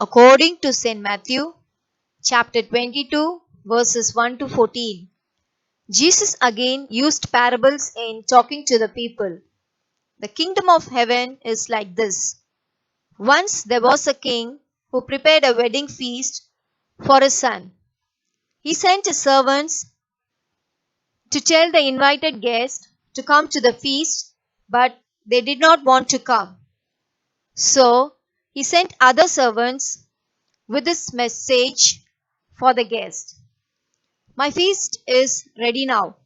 According to St. Matthew, chapter 22, verses 1 to 14, Jesus again used parables in talking to the people. The kingdom of heaven is like this. Once there was a king who prepared a wedding feast for his son. He sent his servants to tell the invited guests to come to the feast, but they did not want to come. So he sent other servants with this message for the guest. My feast is ready now.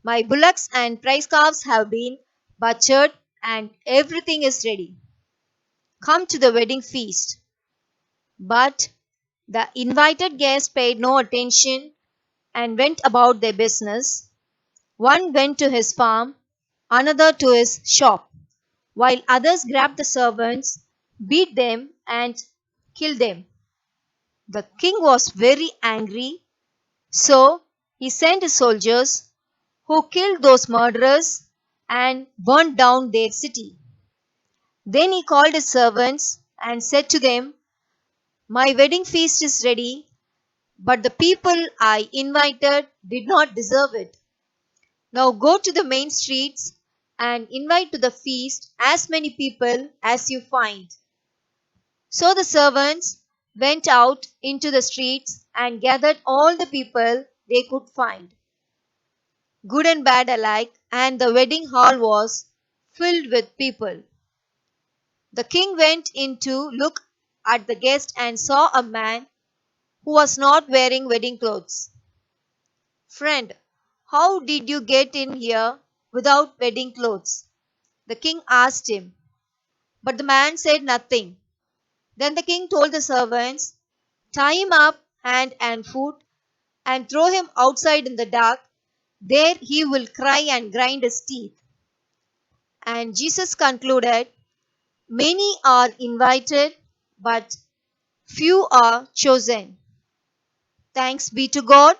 My bullocks and prize calves have been butchered and everything is ready. Come to the wedding feast. But the invited guests paid no attention and went about their business. One went to his farm, another to his shop, while others grabbed the servants, beat them, and killed them. The king was very angry, so he sent his soldiers, who killed those murderers and burned down their city. Then he called his servants and said to them, My wedding feast is ready, but the people I invited did not deserve it. Now go to the main streets and invite to the feast as many people as you find. So the servants went out into the streets and gathered all the people they could find, good and bad alike, and the wedding hall was filled with people. The king went in to look at the guest and saw a man who was not wearing wedding clothes. Friend, how did you get in here without wedding clothes? The king asked him, but the man said nothing. Then the king told the servants, Tie him up hand and foot and throw him outside in the dark. There he will cry and grind his teeth. And Jesus concluded, Many are invited, but few are chosen. Thanks be to God.